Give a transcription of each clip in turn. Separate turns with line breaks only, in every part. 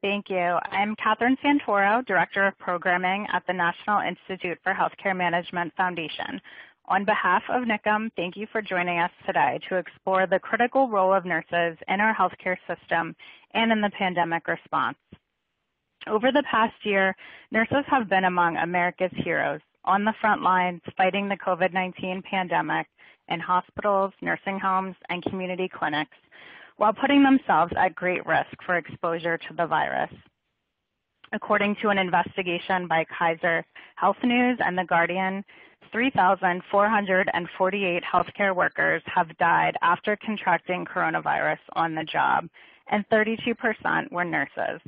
Thank you. I'm Catherine Santoro, Director of Programming at the National Institute for Healthcare Management Foundation. On behalf of NIHCM, thank you for joining us today to explore the critical role of nurses in our healthcare system and in the pandemic response. Over the past year, nurses have been among America's heroes on the front lines fighting the COVID-19 pandemic in hospitals, nursing homes, and community clinics, while putting themselves at great risk for exposure to the virus. According to an investigation by Kaiser Health News and The Guardian, 3,448 healthcare workers have died after contracting coronavirus on the job, and 32% were nurses.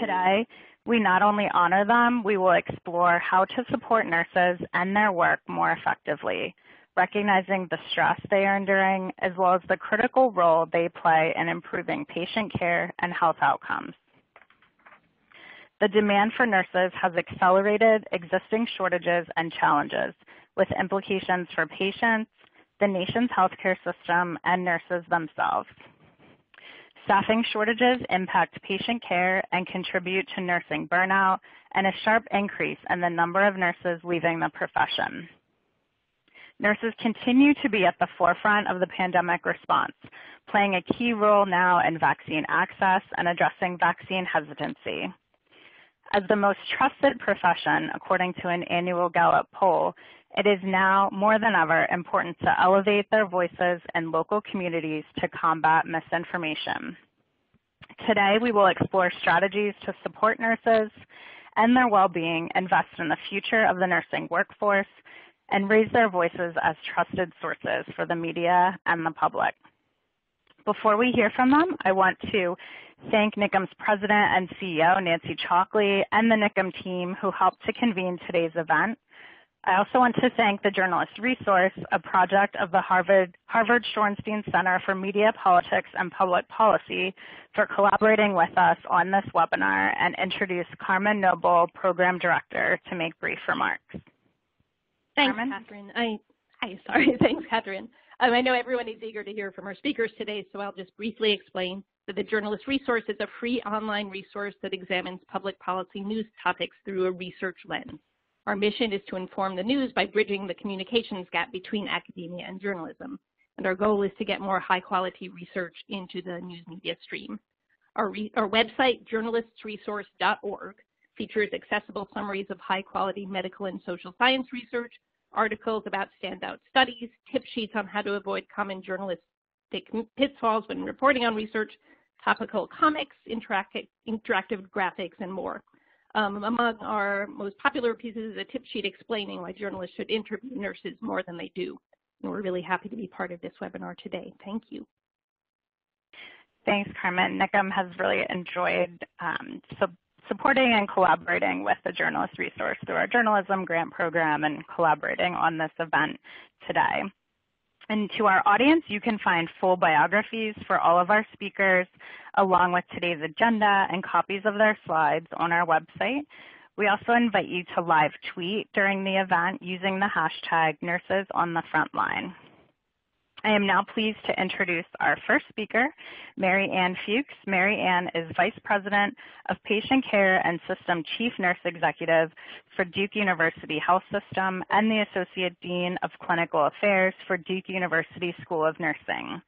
Today, we not only honor them, we will explore how to support nurses and their work more effectively, recognizing the stress they are enduring, as well as the critical role they play in improving patient care and health outcomes. The demand for nurses has accelerated existing shortages and challenges, with implications for patients, the nation's healthcare system, and nurses themselves. Staffing shortages impact patient care and contribute to nursing burnout and a sharp increase in the number of nurses leaving the profession. Nurses continue to be at the forefront of the pandemic response, playing a key role now in vaccine access and addressing vaccine hesitancy. As the most trusted profession, according to an annual Gallup poll, it is now more than ever important to elevate their voices in local communities to combat misinformation. Today, we will explore strategies to support nurses and their well-being, invest in the future of the nursing workforce, and raise their voices as trusted sources for the media and the public. Before we hear from them, I want to thank NIHCM's President and CEO, Nancy Chalkley, and the NIHCM team who helped to convene today's event. I also want to thank the Journalist Resource, a project of the Harvard Shorenstein Center for Media, Politics, and Public Policy, for collaborating with us on this webinar, and introduce Carmen Noble, Program Director, to make brief remarks.
Thanks,
Carmen?
Catherine. Thanks, Catherine. I know everyone is eager to hear from our speakers today, so I'll just briefly explain that the Journalist Resource is a free online resource that examines public policy news topics through a research lens. Our mission is to inform the news by bridging the communications gap between academia and journalism, and our goal is to get more high-quality research into the news media stream. Our website, journalistsresource.org, features accessible summaries of high-quality medical and social science research, articles about standout studies, tip sheets on how to avoid common journalistic pitfalls when reporting on research, topical comics, interactive graphics, and more. Among our most popular pieces is a tip sheet explaining why journalists should interview nurses more than they do. And we're really happy to be part of this webinar today. Thank you.
Thanks, Carmen. NIHCM has really enjoyed supporting and collaborating with the Journalist Resource through our journalism grant program and collaborating on this event today. And to our audience, you can find full biographies for all of our speakers, along with today's agenda and copies of their slides on our website. We also invite you to live tweet during the event using the hashtag #NursesOnTheFrontline. I am now pleased to introduce our first speaker, Mary Ann Fuchs. Mary Ann is Vice President of Patient Care and System Chief Nurse Executive for Duke University Health System and the Associate Dean of Clinical Affairs for Duke University School of Nursing.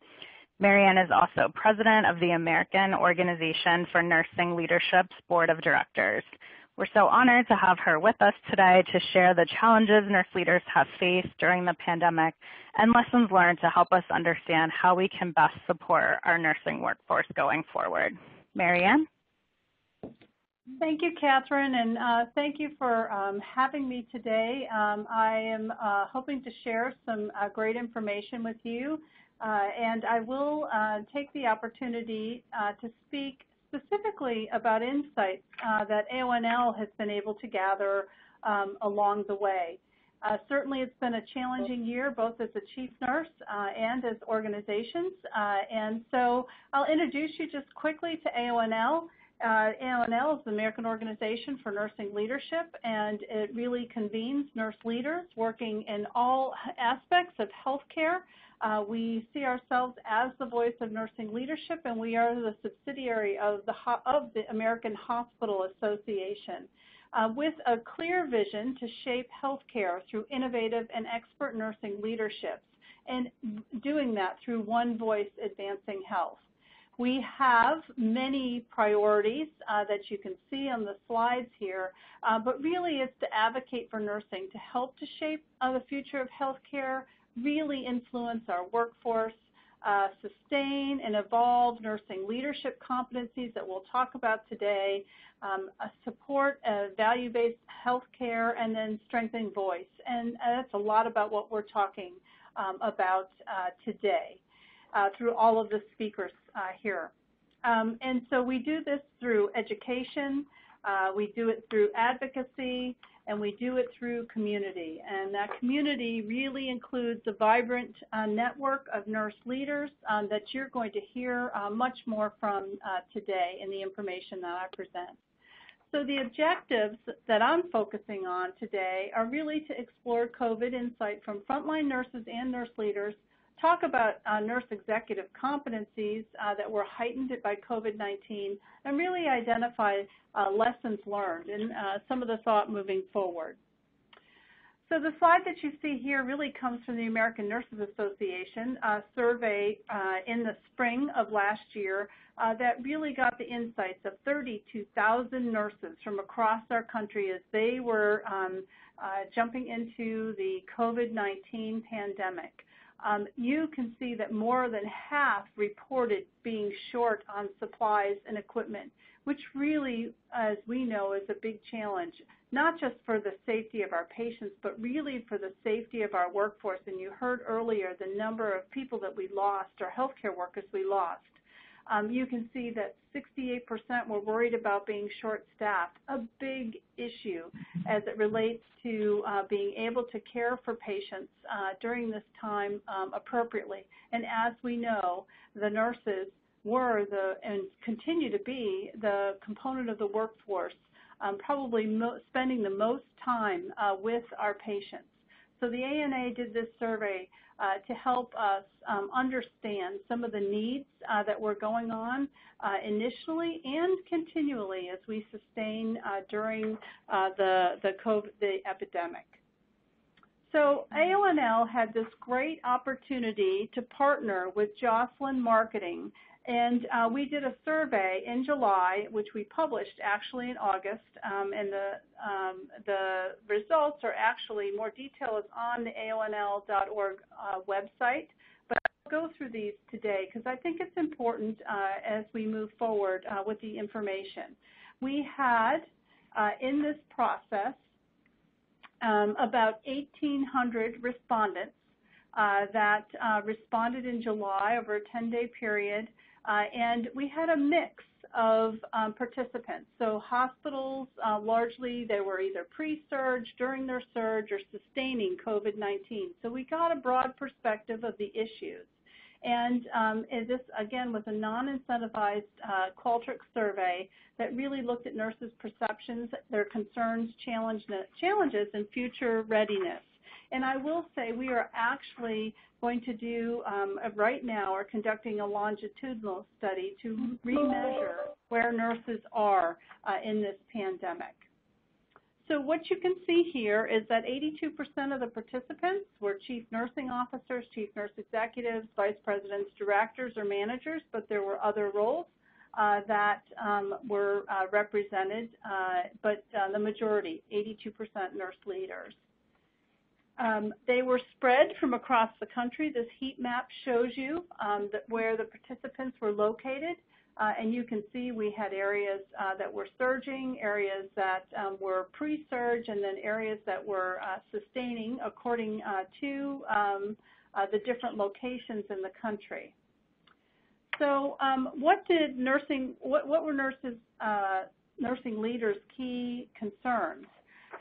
Mary Ann is also President of the American Organization for Nursing Leadership's Board of Directors. We're so honored to have her with us today to share the challenges nurse leaders have faced during the pandemic and lessons learned to help us understand how we can best support our nursing workforce going forward. Mary Ann?
Thank you, Catherine, and thank you for having me today. I am hoping to share some great information with you, and I will take the opportunity to speak specifically about insights that AONL has been able to gather along the way. Certainly it's been a challenging year, both as a chief nurse and as organizations. And so I'll introduce you just quickly to AONL. AONL is the American Organization for Nursing Leadership, and it really convenes nurse leaders working in all aspects of healthcare We see ourselves as the voice of nursing leadership, and we are the subsidiary of the American Hospital Association, with a clear vision to shape healthcare through innovative and expert nursing leaderships, and doing that through one voice advancing health. We have many priorities that you can see on the slides here, but really it's to advocate for nursing to help to shape the future of healthcare, really influence our workforce, sustain and evolve nursing leadership competencies that we'll talk about today, support value-based healthcare, and then strengthen voice. And that's a lot about what we're talking about today through all of the speakers here. And so we do this through education, we do it through advocacy, and we do it through community. And that community really includes a vibrant network of nurse leaders that you're going to hear much more from today in the information that I present. So the objectives that I'm focusing on today are really to explore COVID insight from frontline nurses and nurse leaders, talk about nurse executive competencies that were heightened by COVID-19, and really identify lessons learned and some of the thought moving forward. So the slide that you see here really comes from the American Nurses Association survey in the spring of last year that really got the insights of 32,000 nurses from across our country as they were jumping into the COVID-19 pandemic. You can see that more than half reported being short on supplies and equipment, which really, as we know, is a big challenge, not just for the safety of our patients, but really for the safety of our workforce. And you heard earlier the number of people that we lost, or healthcare workers we lost. You can see that 68% were worried about being short-staffed, a big issue as it relates to being able to care for patients during this time appropriately. And as we know, the nurses were and continue to be the component of the workforce probably spending the most time with our patients. So the ANA did this survey to help us understand some of the needs that were going on initially and continually as we sustain during the epidemic. So AONL had this great opportunity to partner with Jocelyn Marketing, and we did a survey in July, which we published actually in August, and the results are actually, more detail is on the AONL.org website, but I'll go through these today because I think it's important as we move forward with the information. We had, in this process, about 1,800 respondents that responded in July over a 10-day period. And we had a mix of participants. So hospitals, largely, they were either pre-surge, during their surge, or sustaining COVID-19. So we got a broad perspective of the issues. And this, again, was a non-incentivized Qualtrics survey that really looked at nurses' perceptions, their concerns, challenges, and future readiness. And I will say we are actually going to do, right now, are conducting a longitudinal study to remeasure where nurses are in this pandemic. So what you can see here is that 82% of the participants were chief nursing officers, chief nurse executives, vice presidents, directors, or managers, but there were other roles that were represented, but the majority, 82% nurse leaders. They were spread from across the country. This heat map shows you where the participants were located, and you can see we had areas that were surging, areas that were pre-surge, and then areas that were sustaining according to the different locations in the country. So what were nursing leaders' key concerns?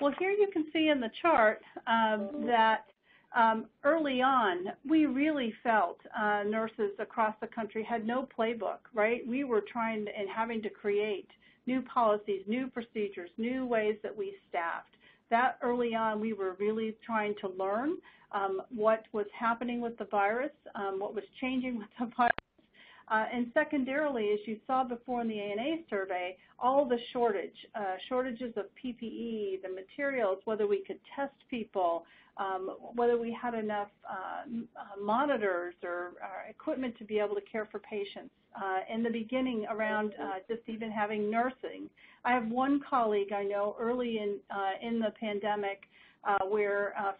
Well, here you can see in the chart that early on, we really felt nurses across the country had no playbook, right? We were trying and having to create new policies, new procedures, new ways that we staffed. that early on we were really trying to learn what was happening with the virus, what was changing with the virus. And secondarily, as you saw before in the ANA survey, all the shortages of PPE, the materials, whether we could test people, whether we had enough monitors or equipment to be able to care for patients. In the beginning, around just even having nursing. I have one colleague I know early in the pandemic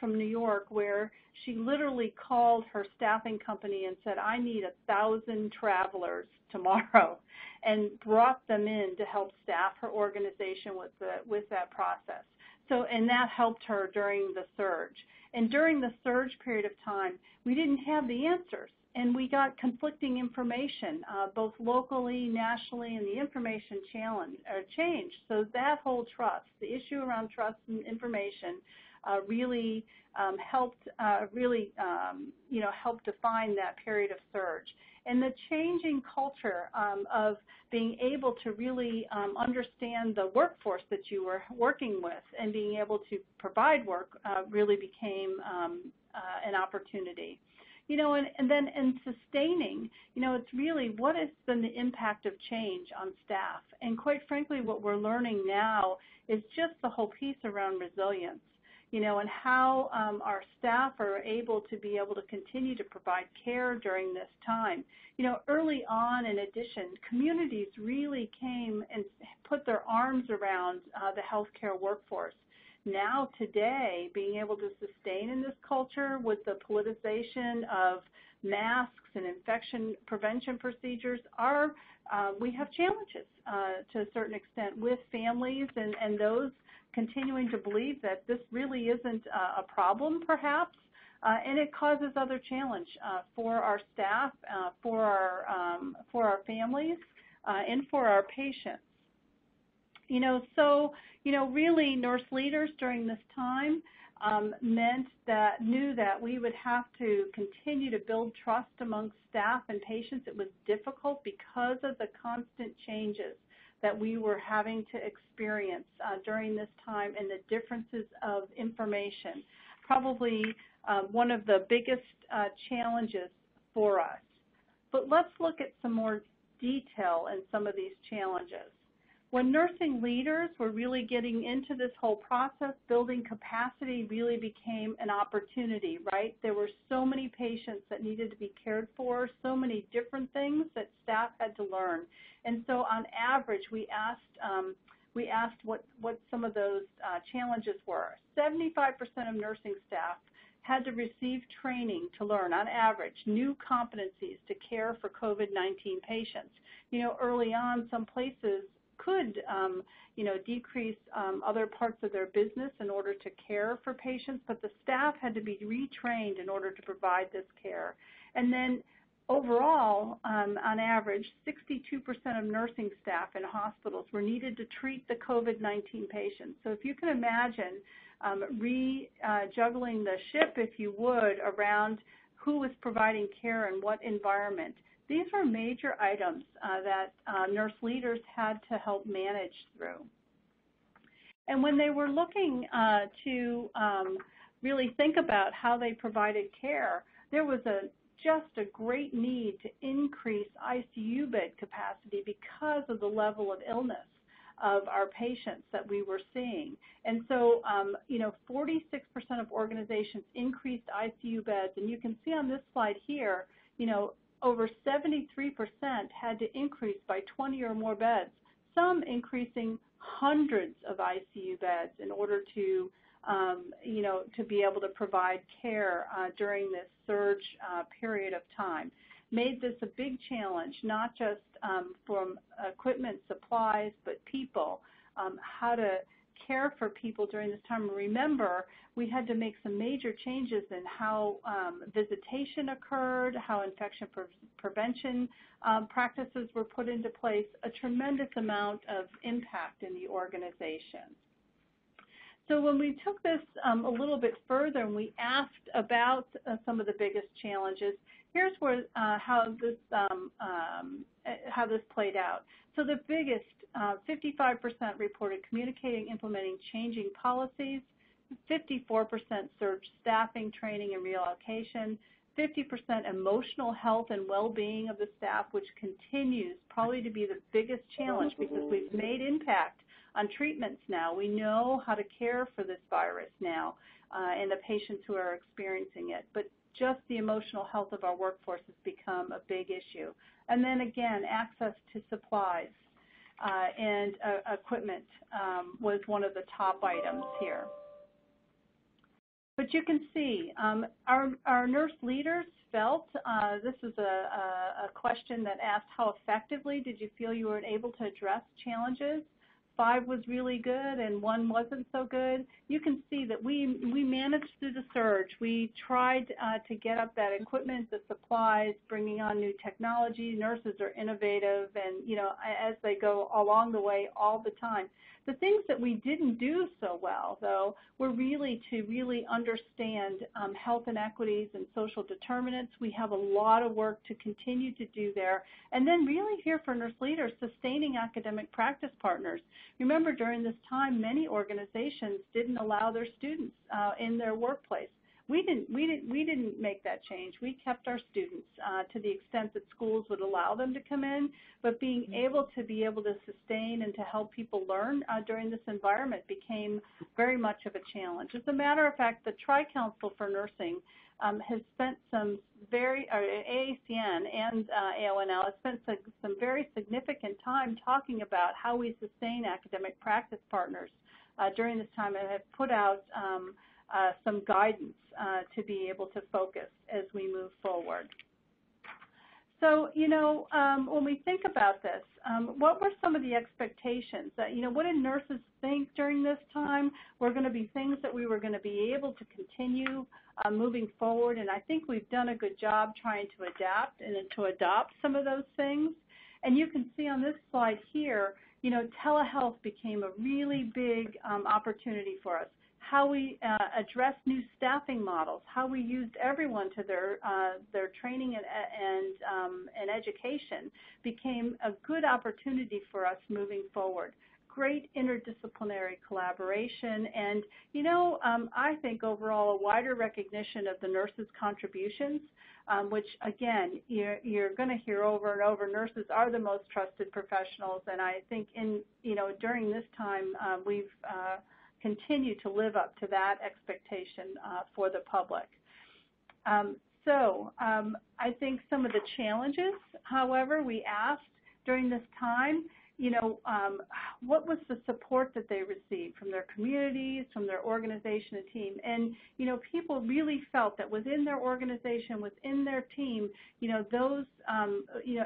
from New York, where she literally called her staffing company and said, I need 1,000 travelers tomorrow, and brought them in to help staff her organization with that process. So, and that helped her during the surge. And during the surge period of time, we didn't have the answers, and we got conflicting information, both locally, nationally, and the information changed. So that whole trust, the issue around trust and information, really helped help define that period of surge. And the changing culture of being able to really understand the workforce that you were working with and being able to provide work really became an opportunity. And then in sustaining, it's really what has been the impact of change on staff. And quite frankly, what we're learning now is just the whole piece around resilience. And how our staff are able to be able to continue to provide care during this time. Early on, in addition, communities really came and put their arms around the healthcare workforce. Now, today, being able to sustain in this culture with the politicization of masks and infection prevention procedures, we have challenges to a certain extent with families and those continuing to believe that this really isn't a problem, perhaps, and it causes other challenge for our staff, for our families, and for our patients. Really, nurse leaders during this time knew that we would have to continue to build trust amongst staff and patients. It was difficult because of the constant changes that we were having to experience during this time and the differences of information. Probably one of the biggest challenges for us. But let's look at some more detail in some of these challenges. When nursing leaders were really getting into this whole process, building capacity really became an opportunity, right? There were so many patients that needed to be cared for, so many different things that staff had to learn. And so on average, we asked what some of those challenges were. 75% of nursing staff had to receive training to learn, on average, new competencies to care for COVID-19 patients. Early on, some places could, decrease other parts of their business in order to care for patients, but the staff had to be retrained in order to provide this care. And then overall, on average, 62% of nursing staff in hospitals were needed to treat the COVID-19 patients. So if you can imagine juggling the ship, if you would, around who was providing care and what environment, these were major items that nurse leaders had to help manage through. And when they were looking to really think about how they provided care, there was just a great need to increase ICU bed capacity because of the level of illness of our patients that we were seeing. And so, 46% of organizations increased ICU beds, and you can see on this slide here, over 73% had to increase by 20 or more beds, some increasing hundreds of ICU beds in order to, to be able to provide care during this surge period of time. Made this a big challenge, not just from equipment, supplies, but people, how to care for people during this time. Remember, we had to make some major changes in how visitation occurred, how infection prevention practices were put into place, a tremendous amount of impact in the organization. So when we took this a little bit further and we asked about some of the biggest challenges, here's where how this played out. So the biggest, 55% reported communicating, implementing, changing policies. 54% surge staffing, training, and reallocation, 50% emotional health and well-being of the staff, which continues probably to be the biggest challenge because we've made impact on treatments now. We know how to care for this virus now and the patients who are experiencing it. But just the emotional health of our workforce has become a big issue. And then again, access to supplies and equipment was one of the top items here. But you can see our nurse leaders felt, this is a question that asked, how effectively did you feel you were able to address challenges? 5 was really good and 1 wasn't so good. You can see that we managed through the surge. We tried to get up that equipment, the supplies, bringing on new technology. Nurses are innovative and, you know, as they go along the way all the time. The things that we didn't do so well, though, were really to understand health inequities and social determinants. We have a lot of work to continue to do there. And then really here for nurse leaders, sustaining academic practice partners. Remember, during this time, many organizations didn't allow their students in their workplace. We didn't make that change. We kept our students to the extent that schools would allow them to come in, but being able to sustain and to help people learn during this environment became very much of a challenge. As a matter of fact, the Tri-Council for Nursing has spent AACN and AONL has spent some very significant time talking about how we sustain academic practice partners during this time, and have put out some guidance to be able to focus as we move forward. So, you know, when we think about this, what were some of the expectations? What did nurses think during this time were going to be things that we were going to be able to continue moving forward? And I think we've done a good job trying to adapt and to adopt some of those things. And you can see on this slide here, you know, telehealth became a really big opportunity for us. How we addressed new staffing models, how we used everyone to their training and education became a good opportunity for us moving forward. Great interdisciplinary collaboration, and you know, I think overall a wider recognition of the nurses' contributions, which again you're going to hear over and over. Nurses are the most trusted professionals, and I think during this time we've continue to live up to that expectation for the public. I think some of the challenges, however, we asked during this time, what was the support that they received from their communities, from their organization and team? And, people really felt that within their organization, within their team, those,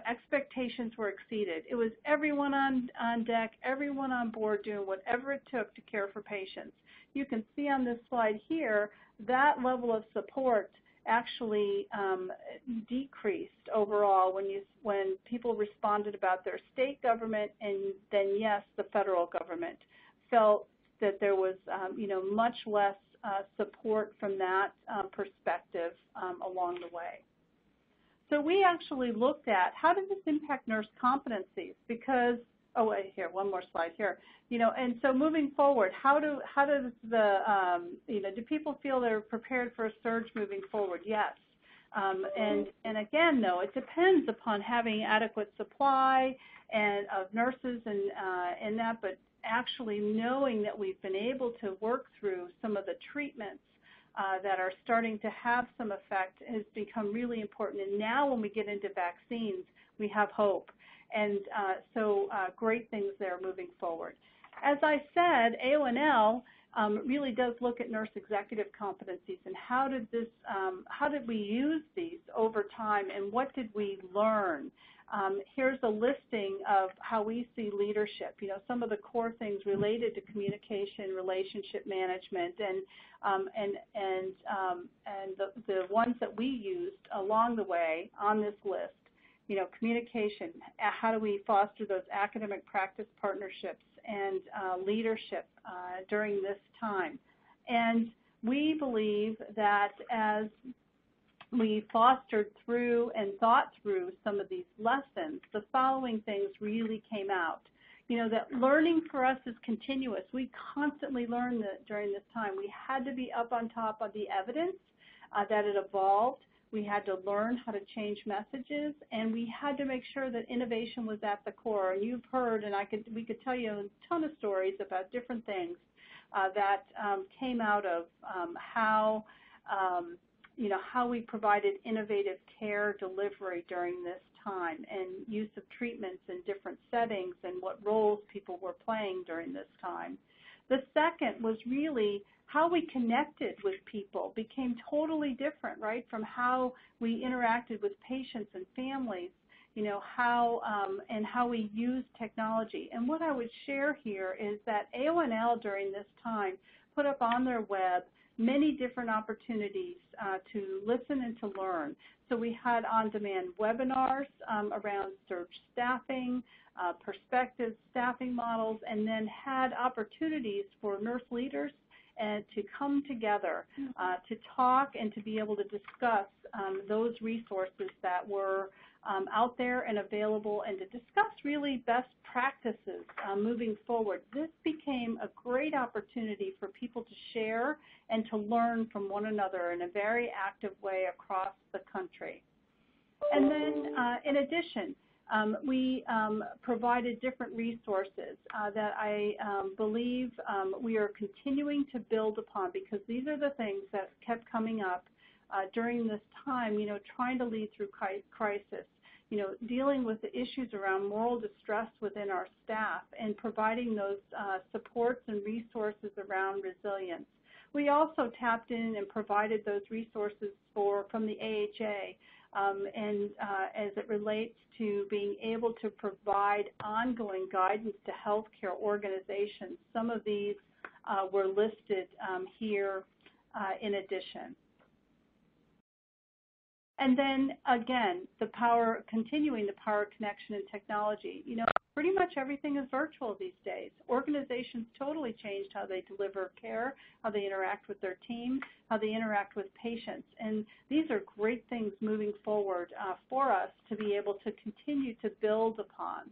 expectations were exceeded. It was everyone on deck, everyone on board doing whatever it took to care for patients. You can see on this slide here that level of support actually decreased overall when people responded about their state government, and then yes, the federal government felt that there was much less support from that perspective along the way. So we actually looked at how does this impact nurse competencies, because here, one more slide here. And so moving forward, how does the, do people feel they're prepared for a surge moving forward? Yes. And again, though, it depends upon having adequate supply and of nurses and that, but actually knowing that we've been able to work through some of the treatments that are starting to have some effect has become really important. And now when we get into vaccines, we have hope. And so great things there moving forward. As I said, AONL really does look at nurse executive competencies and how did we use these over time and what did we learn? Here's a listing of how we see leadership. Some of the core things related to communication, relationship management, and the ones that we used along the way on this list. Communication, how do we foster those academic practice partnerships and leadership during this time? And we believe that as we fostered through and thought through some of these lessons, the following things really came out. that learning for us is continuous. We constantly learn during this time. We had to be up on top of the evidence that it evolved. We had to learn how to change messages, and we had to make sure that innovation was at the core. And you've heard, and we could tell you a ton of stories about different things that came out of how we provided innovative care delivery during this time, and use of treatments in different settings, and what roles people were playing during this time. The second was really how we connected with people became totally different, right, from how we interacted with patients and families, how we use technology. And what I would share here is that AONL during this time put up on their web many different opportunities to listen and to learn. So we had on-demand webinars around surge staffing, perspective staffing models, and then had opportunities for nurse leaders and to come together to talk and to be able to discuss those resources that were out there and available, and to discuss really best practices moving forward. This became a great opportunity for people to share and to learn from one another in a very active way across the country. And then in addition, we provided different resources that I believe we are continuing to build upon, because these are the things that kept coming up during this time, trying to lead through crisis, dealing with the issues around moral distress within our staff, and providing those supports and resources around resilience. We also tapped in and provided those resources from the AHA, and as it relates to being able to provide ongoing guidance to healthcare organizations. Some of these were listed here in addition. And then again, continuing the power of connection and technology. Pretty much everything is virtual these days. Organizations totally changed how they deliver care, how they interact with their team, how they interact with patients. And these are great things moving forward for us to be able to continue to build upon.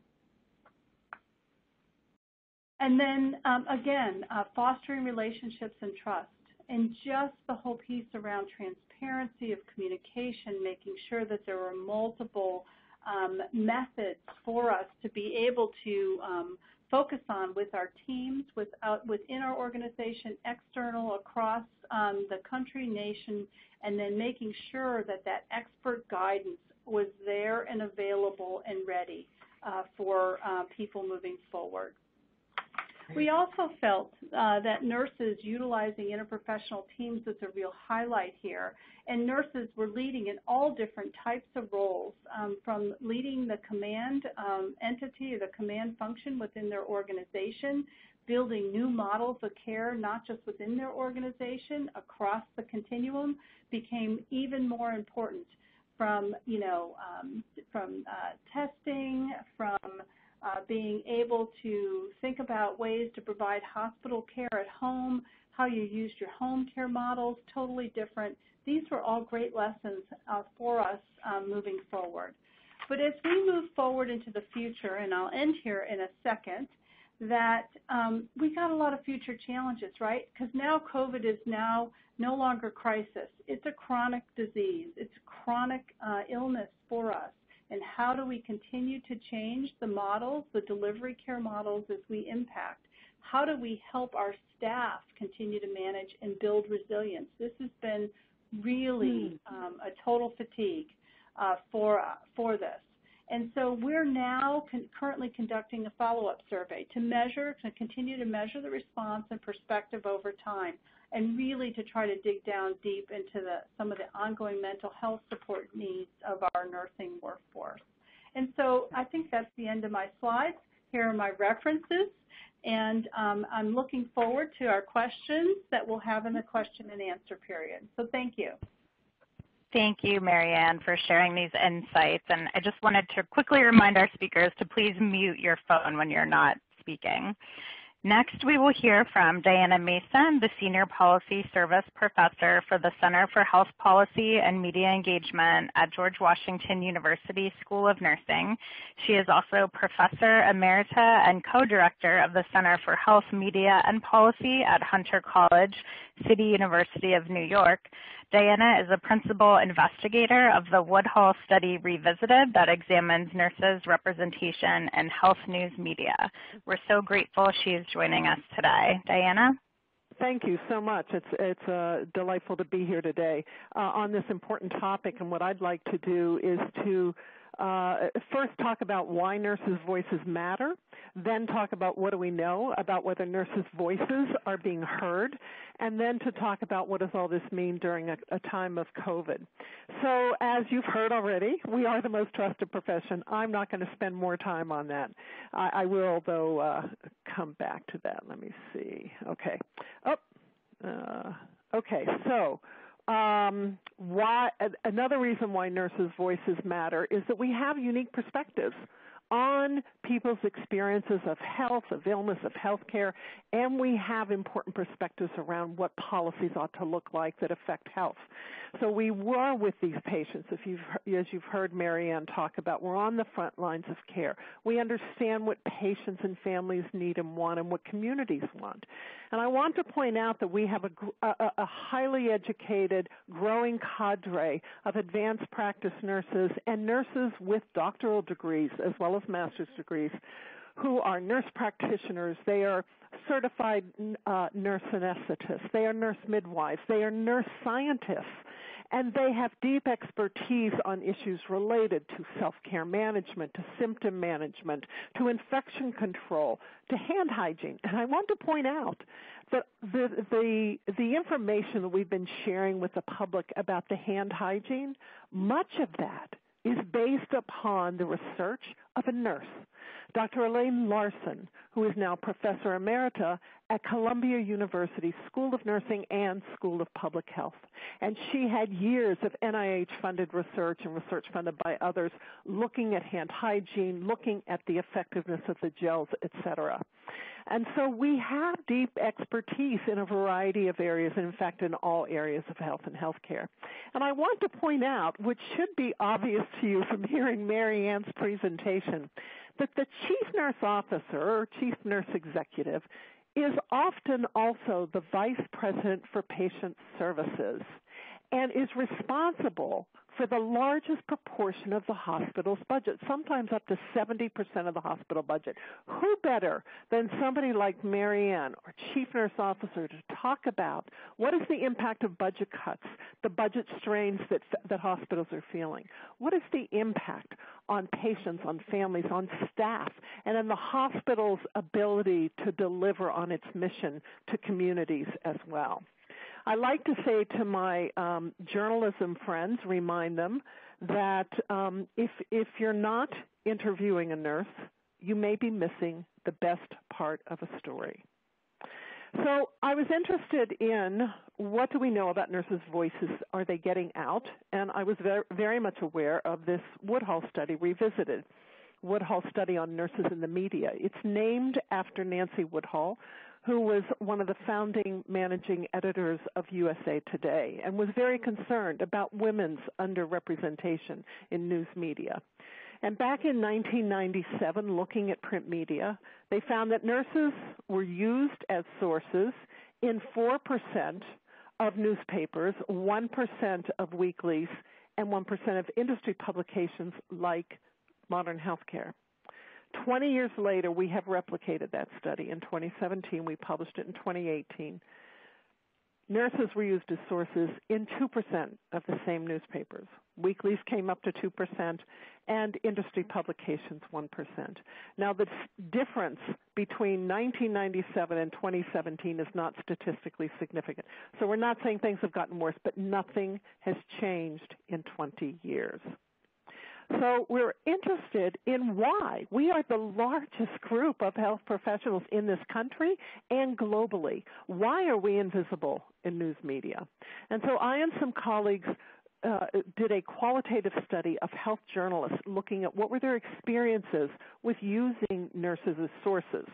And then again, fostering relationships and trust. And just the whole piece around transparency of communication, making sure that there were multiple methods for us to be able to focus on with our teams, within our organization, external, across the country, nation, and then making sure that that expert guidance was there and available and ready for people moving forward. We also felt that nurses utilizing interprofessional teams is a real highlight here, and nurses were leading in all different types of roles, from leading the command entity or the command function within their organization, building new models of care, not just within their organization, across the continuum, became even more important, from testing, from being able to think about ways to provide hospital care at home, how you used your home care models, totally different. These were all great lessons for us moving forward. But as we move forward into the future, and I'll end here in a second, that we got a lot of future challenges, right? Because now COVID is now no longer crisis. It's a chronic disease. It's a chronic illness for us. And how do we continue to change the models, the delivery care models as we impact? How do we help our staff continue to manage and build resilience? This has been really a total fatigue for this. And so we're now currently conducting a follow-up survey to continue to measure the response and perspective over time, and really to try to dig down deep into some of the ongoing mental health support needs of our nursing workforce. And so I think that's the end of my slides. Here are my references, and I'm looking forward to our questions that we'll have in the question and answer period. So thank you.
Thank you, Marianne, for sharing these insights. And I just wanted to quickly remind our speakers to please mute your phone when you're not speaking. Next, we will hear from Diana Mason, the Senior Policy Service Professor for the Center for Health Policy and Media Engagement at George Washington University School of Nursing. She is also Professor Emerita and Co-Director of the Center for Health, Media, and Policy at Hunter College, City University of New York. Diana is a principal investigator of the Woodhull Study Revisited that examines nurses' representation in health news media. We're so grateful she is joining us today. Diana?
Thank you so much. It's delightful to be here today on this important topic, and what I'd like to do is to first talk about why nurses' voices matter, then talk about what do we know about whether nurses' voices are being heard, and then to talk about what does all this mean during a time of COVID. So as you've heard already, we are the most trusted profession. I'm not going to spend more time on that. I will, though, come back to that. Let me see. Okay. Okay, so another reason why nurses' voices matter is that we have unique perspectives on people's experiences of health, of illness, of health care, and we have important perspectives around what policies ought to look like that affect health. So we were with these patients, as you've heard Marianne talk about. We're on the front lines of care. We understand what patients and families need and want and what communities want. And I want to point out that we have a highly educated, growing cadre of advanced practice nurses and nurses with doctoral degrees as well as master's degrees who are nurse practitioners. They are certified nurse anesthetists. They are nurse midwives. They are nurse scientists. And they have deep expertise on issues related to self-care management, to symptom management, to infection control, to hand hygiene. And I want to point out that the information that we've been sharing with the public about the hand hygiene, much of that is based upon the research of a nurse, Dr. Elaine Larson, who is now Professor Emerita at Columbia University School of Nursing and School of Public Health. And she had years of NIH-funded research and research funded by others looking at hand hygiene, looking at the effectiveness of the gels, et cetera. And so we have deep expertise in a variety of areas, and in fact in all areas of health and healthcare. And I want to point out, which should be obvious to you from hearing Mary Ann's presentation, that the chief nurse officer or chief nurse executive is often also the vice president for patient services and is responsible for the largest proportion of the hospital's budget, sometimes up to 70% of the hospital budget. Who better than somebody like Mary Ann, or chief nurse officer, to talk about what is the impact of budget cuts, the budget strains that hospitals are feeling? What is the impact on patients, on families, on staff, and on the hospital's ability to deliver on its mission to communities as well? I like to say to my journalism friends, remind them that if you're not interviewing a nurse, you may be missing the best part of a story. So I was interested in what do we know about nurses' voices? Are they getting out? And I was very much aware of this Woodhull study revisited. Woodhull study on nurses in the media. It's named after Nancy Woodhull, who was one of the founding managing editors of USA Today and was very concerned about women's underrepresentation in news media. And back in 1997, looking at print media, they found that nurses were used as sources in 4% of newspapers, 1% of weeklies, and 1% of industry publications like Modern Healthcare. 20 years later, we have replicated that study. In 2017, we published it in 2018. Nurses were used as sources in 2% of the same newspapers. Weeklies came up to 2%, and industry publications 1%. Now, the difference between 1997 and 2017 is not statistically significant. So we're not saying things have gotten worse, but nothing has changed in 20 years. So we're interested in why. We are the largest group of health professionals in this country and globally. Why are we invisible in news media? And so I and some colleagues did a qualitative study of health journalists looking at what were their experiences with using nurses as sources.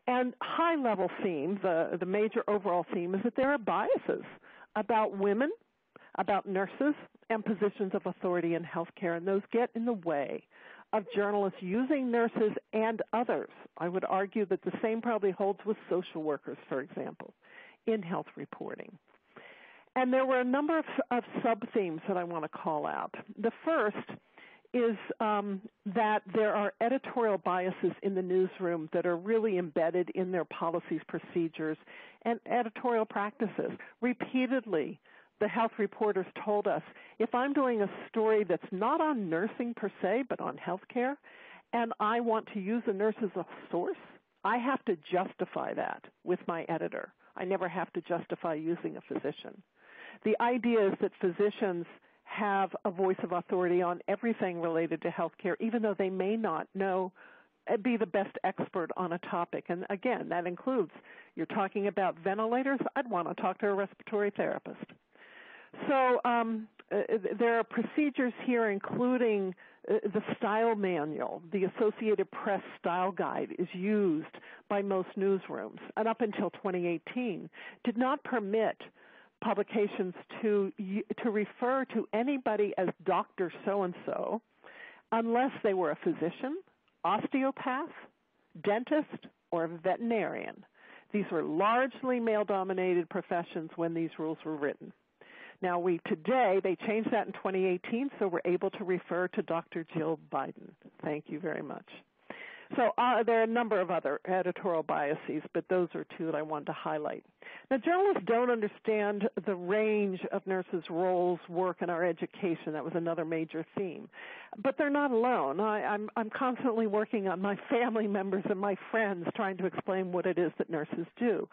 And high-level theme, the major overall theme, is that there are biases about women, about nurses, and positions of authority in healthcare, and those get in the way of journalists using nurses and others. I would argue that the same probably holds with social workers, for example, in health reporting. And there were a number of sub-themes that I want to call out. The first is that there are editorial biases in the newsroom that are really embedded in their policies, procedures, and editorial practices. Repeatedly, the health reporters told us, if I'm doing a story that's not on nursing per se, but on healthcare, and I want to use a nurse as a source, I have to justify that with my editor. I never have to justify using a physician. The idea is that physicians have a voice of authority on everything related to healthcare, even though they may not be the best expert on a topic. And again, that includes, you're talking about ventilators, I'd want to talk to a respiratory therapist. So there are procedures here, including the style manual. The Associated Press style guide is used by most newsrooms, and up until 2018 did not permit publications to refer to anybody as Dr. So-and-so unless they were a physician, osteopath, dentist, or a veterinarian. These were largely male-dominated professions when these rules were written. Now, today, they changed that in 2018, so we're able to refer to Dr. Jill Biden. Thank you very much. So there are a number of other editorial biases, but those are two that I wanted to highlight. Now, journalists don't understand the range of nurses' roles, work, and our education. That was another major theme. But they're not alone. I'm constantly working on my family members and my friends trying to explain what it is that nurses do.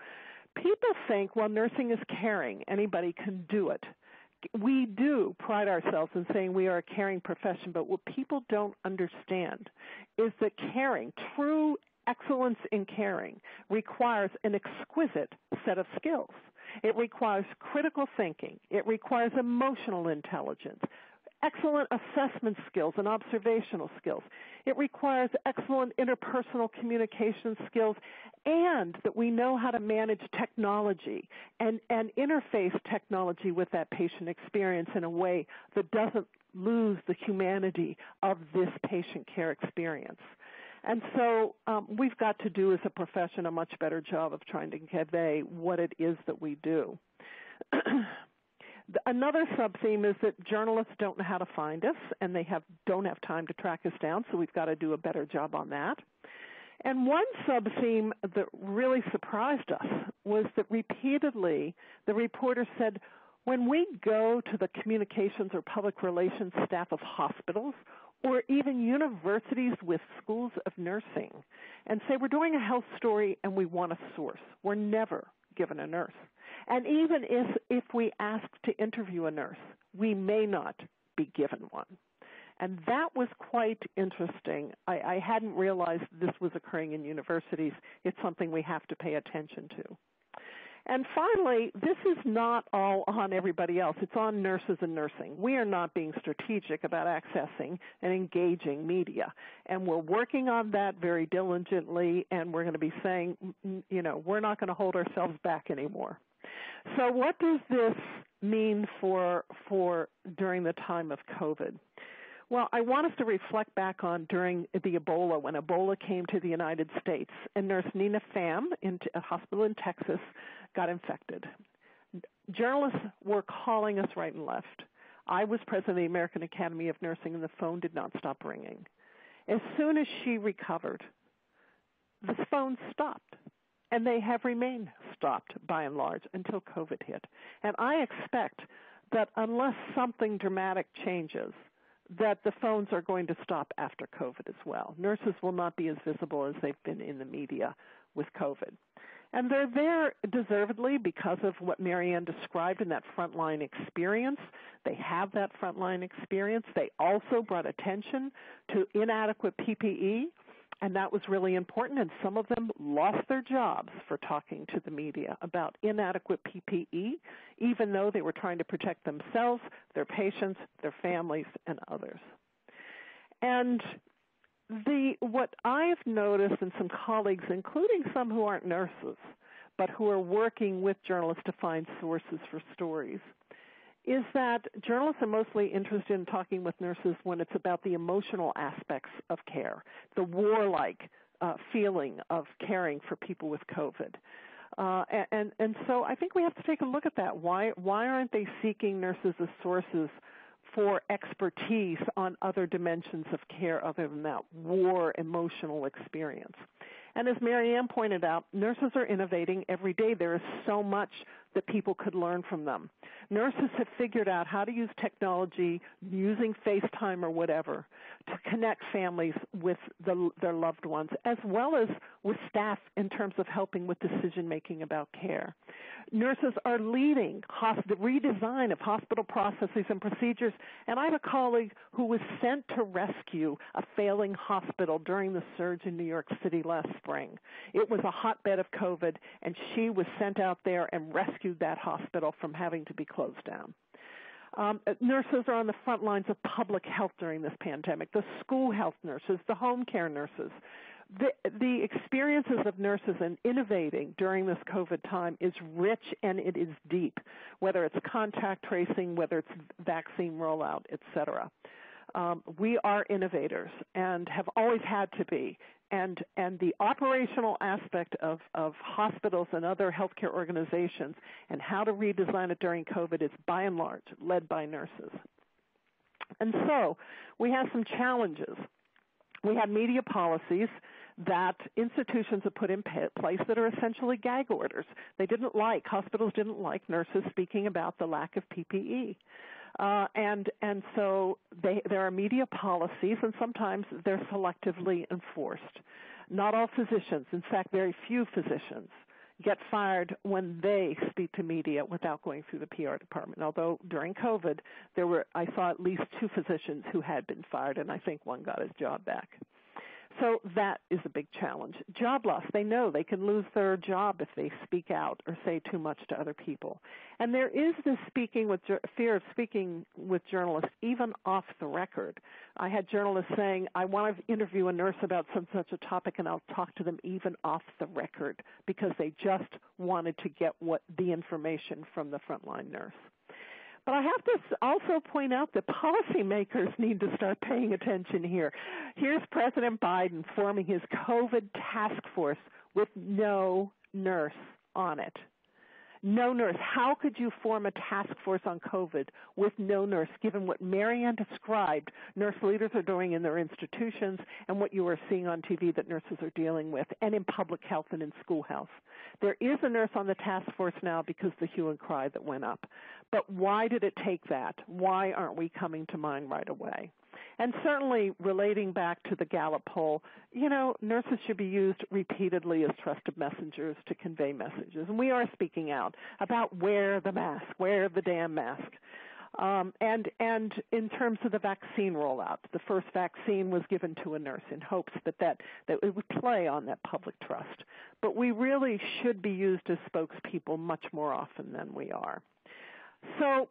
People think, well, nursing is caring. Anybody can do it. We do pride ourselves in saying we are a caring profession, but what people don't understand is that caring, true excellence in caring, requires an exquisite set of skills. It requires critical thinking. It requires emotional intelligence, excellent assessment skills and observational skills. It requires excellent interpersonal communication skills, and that we know how to manage technology and interface technology with that patient experience in a way that doesn't lose the humanity of this patient care experience. And so we've got to do as a profession a much better job of trying to convey what it is that we do. Another sub-theme is that journalists don't know how to find us, and they don't have time to track us down, so we've got to do a better job on that. And one sub-theme that really surprised us was that repeatedly the reporter said, when we go to the communications or public relations staff of hospitals or even universities with schools of nursing and say we're doing a health story and we want a source, we're never given a nurse. And even if we ask to interview a nurse, we may not be given one. And that was quite interesting. I hadn't realized this was occurring in universities. It's something we have to pay attention to. And finally, this is not all on everybody else. It's on nurses and nursing. We are not being strategic about accessing and engaging media. And we're working on that very diligently, and we're going to be saying, we're not going to hold ourselves back anymore. So what does this mean for during the time of COVID? Well, I want us to reflect back on during the Ebola, when Ebola came to the United States, and nurse Nina Pham in a hospital in Texas got infected. Journalists were calling us right and left. I was president of the American Academy of Nursing, and the phone did not stop ringing. As soon as she recovered, the phone stopped, and they have remained stopped by and large until COVID hit. And I expect that unless something dramatic changes, that the phones are going to stop after COVID as well. Nurses will not be as visible as they've been in the media with COVID. And they're there deservedly because of what Marianne described in that frontline experience. They have that frontline experience. They also brought attention to inadequate PPE, and that was really important, and some of them lost their jobs for talking to the media about inadequate PPE, even though they were trying to protect themselves, their patients, their families, and others. And what I've noticed in some colleagues, including some who aren't nurses, but who are working with journalists to find sources for stories, is that journalists are mostly interested in talking with nurses when it's about the emotional aspects of care, the warlike feeling of caring for people with COVID. And so I think we have to take a look at that. Why aren't they seeking nurses as sources for expertise on other dimensions of care other than that war emotional experience? And as Marianne pointed out, nurses are innovating every day. There is so much that people could learn from them. Nurses have figured out how to use technology, using FaceTime or whatever, to connect families with their loved ones, as well as with staff in terms of helping with decision-making about care. Nurses are leading the redesign of hospital processes and procedures, and I have a colleague who was sent to rescue a failing hospital during the surge in New York City last spring. It was a hotbed of COVID, and she was sent out there and rescued that hospital from having to be closed down. Nurses are on the front lines of public health during this pandemic, the school health nurses, the home care nurses. The experiences of nurses in innovating during this COVID time is rich and it is deep, whether it's contact tracing, whether it's vaccine rollout, et cetera. We are innovators and have always had to be. And the operational aspect of hospitals and other healthcare organizations and how to redesign it during COVID is by and large led by nurses. And so we have some challenges. We have media policies that institutions have put in place that are essentially gag orders. Hospitals didn't like nurses speaking about the lack of PPE. And so there are media policies, and sometimes they're selectively enforced. Not all physicians, in fact, very few physicians, get fired when they speak to media without going through the PR department. Although during COVID, I saw at least 2 physicians who had been fired, and I think one got his job back. So that is a big challenge. Job loss. They know they can lose their job if they speak out or say too much to other people. And there is this fear of speaking with journalists even off the record. I had journalists saying, I want to interview a nurse about such a topic, and I'll talk to them even off the record because they just wanted to get the information from the frontline nurse. But I have to also point out that policymakers need to start paying attention here. Here's President Biden forming his COVID task force with no nurse on it. No nurse. How could you form a task force on COVID with no nurse, given what Marianne described nurse leaders are doing in their institutions and what you are seeing on TV that nurses are dealing with, and in public health and in school health? There is a nurse on the task force now because the hue and cry that went up. But why did it take that? Why aren't we coming to mind right away? And certainly relating back to the Gallup poll, nurses should be used repeatedly as trusted messengers to convey messages. And we are speaking out about wear the mask, wear the damn mask. And in terms of the vaccine rollout, the first vaccine was given to a nurse in hopes that it would play on that public trust. But we really should be used as spokespeople much more often than we are. So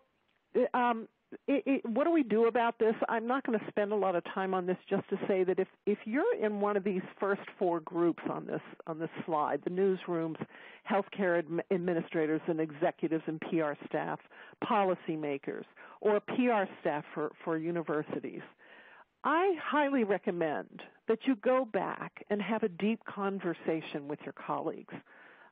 what do we do about this? I'm not going to spend a lot of time on this, just to say that if you're in one of these first 4 groups on this slide, the newsrooms, healthcare administrators and executives and PR staff, policymakers, or PR staff for universities, I highly recommend that you go back and have a deep conversation with your colleagues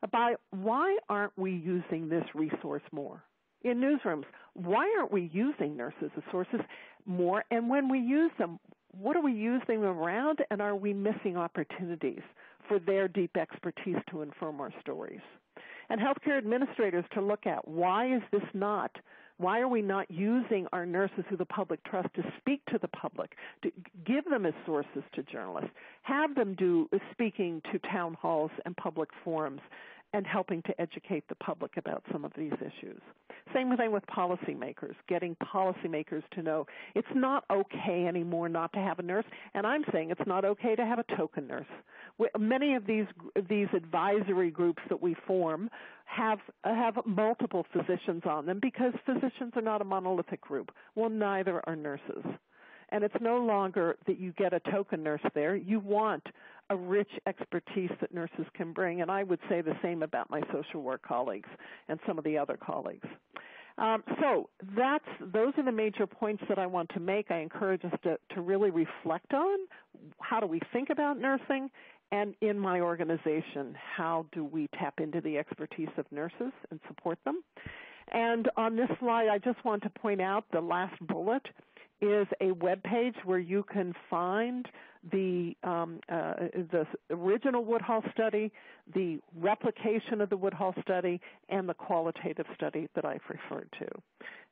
about why aren't we using this resource more? In newsrooms, why aren't we using nurses as sources more? And when we use them, what are we using them around, and are we missing opportunities for their deep expertise to inform our stories? And healthcare administrators to look at why are we not using our nurses who the public trust to speak to the public, to give them as sources to journalists, have them do speaking to town halls and public forums, and helping to educate the public about some of these issues. Same thing with policymakers, getting policymakers to know it's not okay anymore not to have a nurse, and I'm saying it's not okay to have a token nurse. Many of these advisory groups that we form have multiple physicians on them because physicians are not a monolithic group. Well, neither are nurses. And it's no longer that you get a token nurse there. You want a rich expertise that nurses can bring, and I would say the same about my social work colleagues and some of the other colleagues. So those are the major points that I want to make. I encourage us to really reflect on how do we think about nursing, and in my organization, how do we tap into the expertise of nurses and support them. And on this slide, I just want to point out the last bullet is a web page where you can find the original Woodhull study, the replication of the Woodhull study, and the qualitative study that I've referred to.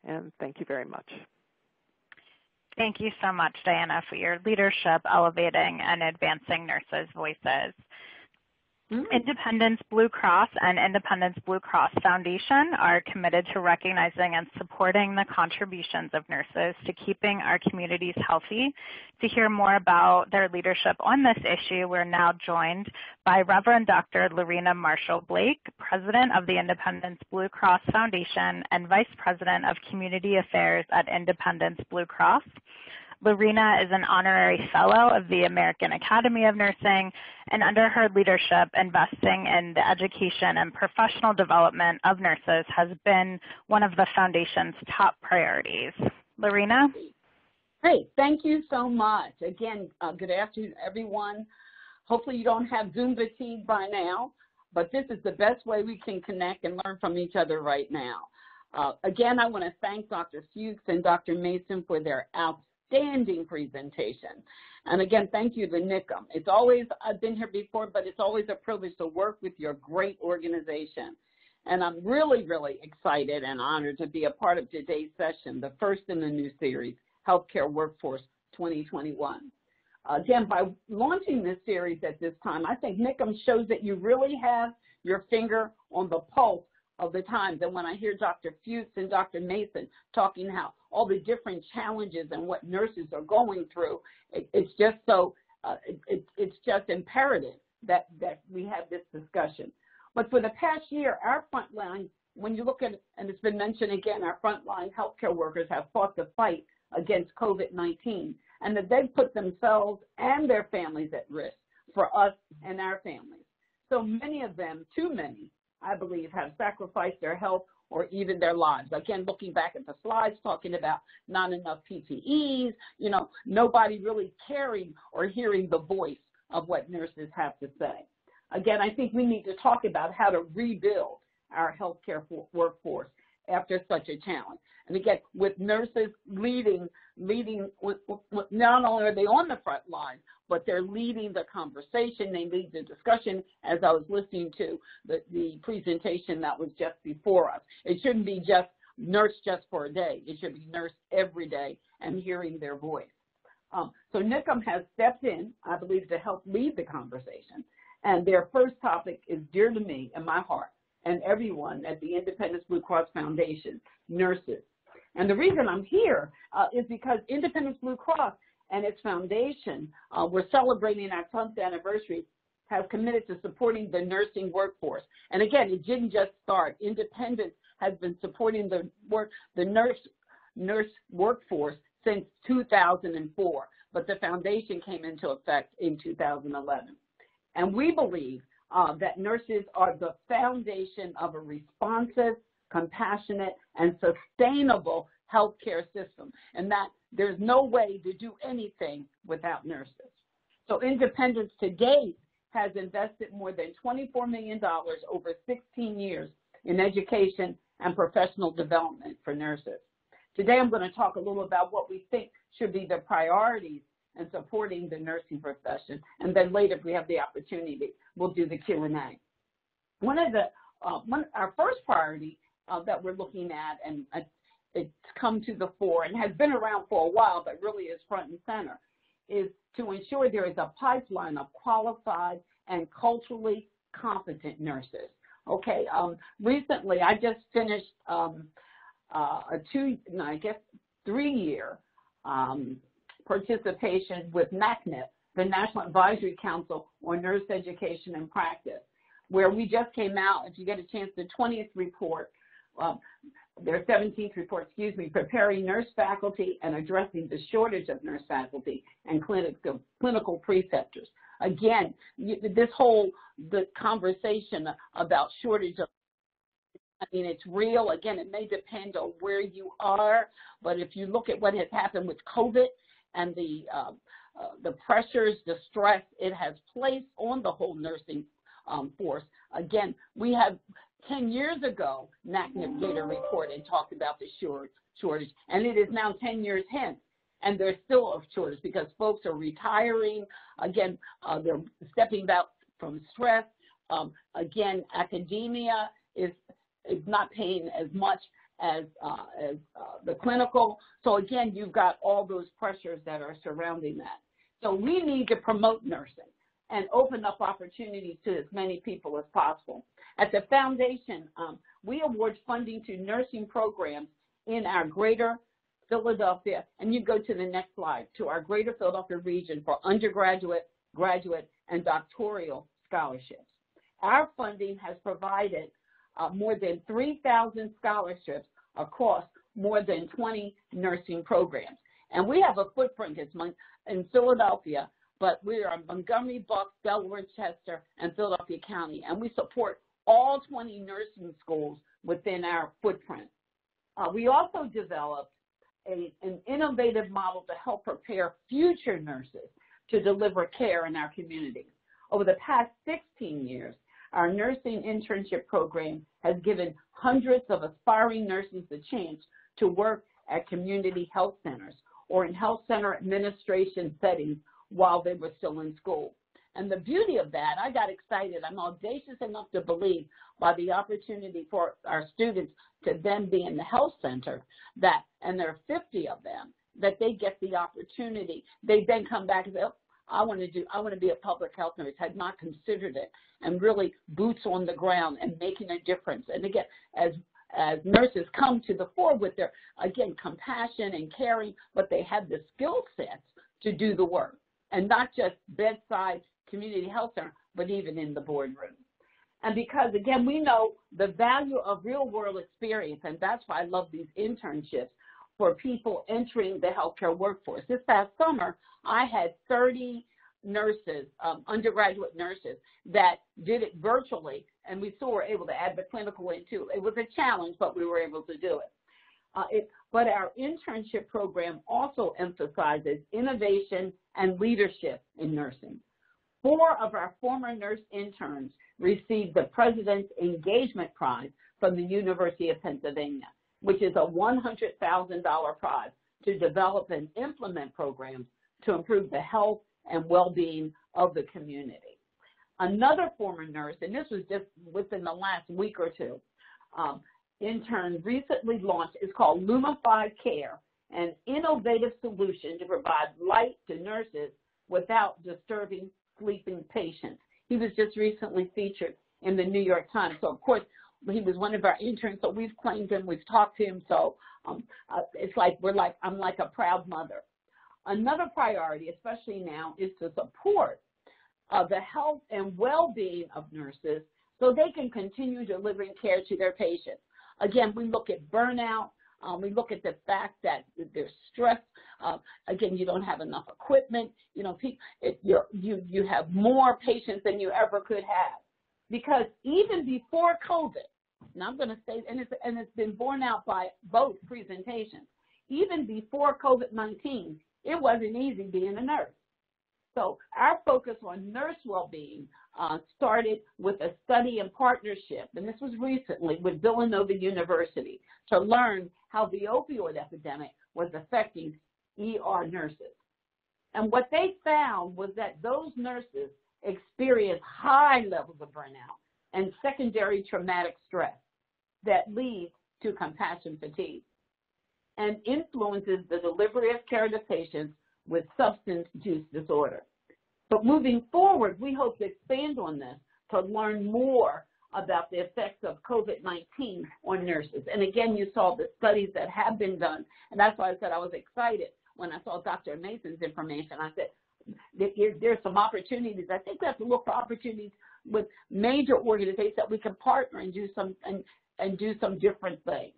And thank you very much.
Thank you so much, Diana, for your leadership elevating and advancing nurses' voices. Independence Blue Cross and Independence Blue Cross Foundation are committed to recognizing and supporting the contributions of nurses to keeping our communities healthy. To hear more about their leadership on this issue, we're now joined by Reverend Dr. Lorena Marshall-Blake, President of the Independence Blue Cross Foundation and Vice President of Community Affairs at Independence Blue Cross. Lorena is an honorary fellow of the American Academy of Nursing, and under her leadership, investing in the education and professional development of nurses has been one of the Foundation's top priorities. Lorena?
Great, thank you so much. Again, good afternoon, everyone. Hopefully you don't have Zoom fatigue by now, but this is the best way we can connect and learn from each other right now. Again, I want to thank Dr. Fuchs and Dr. Mason for their outstanding presentation. And again, thank you to NIHCM. It's always, I've been here before, but it's always a privilege to work with your great organization. And I'm really, really excited and honored to be a part of today's session, the first in the new series, Healthcare Workforce 2021. Again, by launching this series at this time, I think NIHCM shows that you really have your finger on the pulse of the times. And when I hear Dr. Fuchs and Dr. Mason talking how all the different challenges and what nurses are going through, it's just so, it's just imperative that we have this discussion. But for the past year, our frontline, when you look at it, and it's been mentioned again, our frontline healthcare workers have fought the fight against COVID-19, and that they've put themselves and their families at risk for us and our families. So many of them, too many, I believe, have sacrificed their health or even their lives. Again, looking back at the slides, talking about not enough PPEs, nobody really caring or hearing the voice of what nurses have to say. Again, I think we need to talk about how to rebuild our healthcare workforce after such a challenge. And again, with nurses leading, not only are they on the front line, but they're leading the conversation, they lead the discussion, as I was listening to the presentation that was just before us. It shouldn't be just nurse just for a day. It should be nurse every day and hearing their voice. So NIHCM has stepped in, I believe, to help lead the conversation. And their first topic is dear to me and my heart and everyone at the Independence Blue Cross Foundation, nurses. And the reason I'm here is because Independence Blue Cross and its foundation, we're celebrating our 10th anniversary, has committed to supporting the nursing workforce. And again, it didn't just start. Independence has been supporting the nurse workforce since 2004, but the foundation came into effect in 2011. And we believe that nurses are the foundation of a responsive, compassionate, and sustainable healthcare system, and that there's no way to do anything without nurses. So Independence to date has invested more than $24 million over 16 years in education and professional development for nurses. Today I'm going to talk a little about what we think should be the priorities in supporting the nursing profession, and then later if we have the opportunity, we'll do the Q&A. Our first priority that we're looking at, and it's come to the fore and has been around for a while, but really is front and center, is to ensure there is a pipeline of qualified and culturally competent nurses. Okay, recently I just finished a 3-year participation with NACNET, the National Advisory Council on Nurse Education and Practice, where we just came out, if you get a chance, the 20th report their 17th report, preparing nurse faculty and addressing the shortage of nurse faculty and clinical preceptors. Again, the conversation about shortage of, I mean, it's real. Again, it may depend on where you are, but if you look at what has happened with COVID and the pressures, the stress it has placed on the whole nursing force. Again, we have 10 years ago, NACNIP did a report and talked about the shortage, and it is now 10 years hence, and there's still a shortage because folks are retiring. Again, they're stepping out from stress. Again, academia is not paying as much as the clinical. So again, you've got all those pressures that are surrounding that. So we need to promote nursing and open up opportunities to as many people as possible. At the foundation, we award funding to nursing programs in our greater Philadelphia, and you go to the next slide, to our greater Philadelphia region for undergraduate, graduate, and doctoral scholarships. Our funding has provided more than 3,000 scholarships across more than 20 nursing programs. And we have a footprint in Philadelphia, but we are in Montgomery, Bucks, Delaware, Chester, and Philadelphia County, and we support all 20 nursing schools within our footprint. We also developed an innovative model to help prepare future nurses to deliver care in our communities. Over the past 16 years, our nursing internship program has given hundreds of aspiring nurses the chance to work at community health centers or in health center administration settings while they were still in school. And the beauty of that, I got excited. I'm audacious enough to believe by the opportunity for our students to then be in the health center, that, and there are 50 of them, that they get the opportunity. They then come back and say, oh, I want to be a public health nurse, had not considered it, and really boots on the ground and making a difference. And again, as nurses come to the fore with their, again, compassion and caring, but they have the skill sets to do the work, and not just bedside community health center, but even in the boardroom. And because, again, we know the value of real-world experience, and that's why I love these internships for people entering the healthcare workforce. This past summer, I had 30 nurses, undergraduate nurses, that did it virtually, and we still were able to add the clinical in too. It was a challenge, but we were able to do it. But our internship program also emphasizes innovation and leadership in nursing. 4 of our former nurse interns received the President's Engagement Prize from the University of Pennsylvania, which is a $100,000 prize to develop and implement programs to improve the health and well-being of the community. Another former nurse, and this was just within the last week or two, intern recently launched, it's called Lumify Care, an innovative solution to provide light to nurses without disturbing sleeping patients. He was just recently featured in the New York Times. So, of course, he was one of our interns, so we've claimed him, we've talked to him, so it's like I'm like a proud mother. Another priority, especially now, is to support the health and well-being of nurses so they can continue delivering care to their patients. Again, we look at burnout. We look at the fact that there's stress. Again, you don't have enough equipment. You know, you have more patients than you ever could have. Because even before COVID, and I'm going to say, and it's been borne out by both presentations, even before COVID-19, it wasn't easy being a nurse. So our focus on nurse well-being started with a study and partnership, and this was recently with Villanova University, to learn how the opioid epidemic was affecting ER nurses. And what they found was that those nurses experienced high levels of burnout and secondary traumatic stress that leads to compassion fatigue and influences the delivery of care to patients with substance use disorder. But moving forward, we hope to expand on this to learn more about the effects of COVID-19 on nurses. And again, you saw the studies that have been done, and that's why I said I was excited when I saw Dr. Mason's information. I said, there's some opportunities. I think we have to look for opportunities with major organizations that we can partner and do some different things.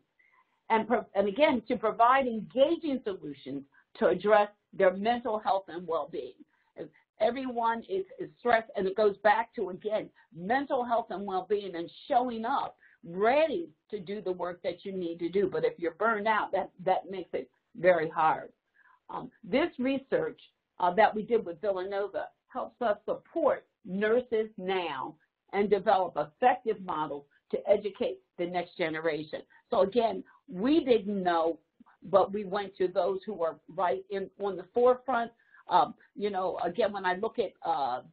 And again, to provide engaging solutions to address their mental health and well-being. Everyone is stressed, and it goes back to, again, mental health and well-being and showing up ready to do the work that you need to do. But if you're burned out, that makes it very hard. This research that we did with Villanova helps us support nurses now and develop effective models to educate the next generation. So again, we didn't know, but we went to those who are right on the forefront. You know, again, when I look at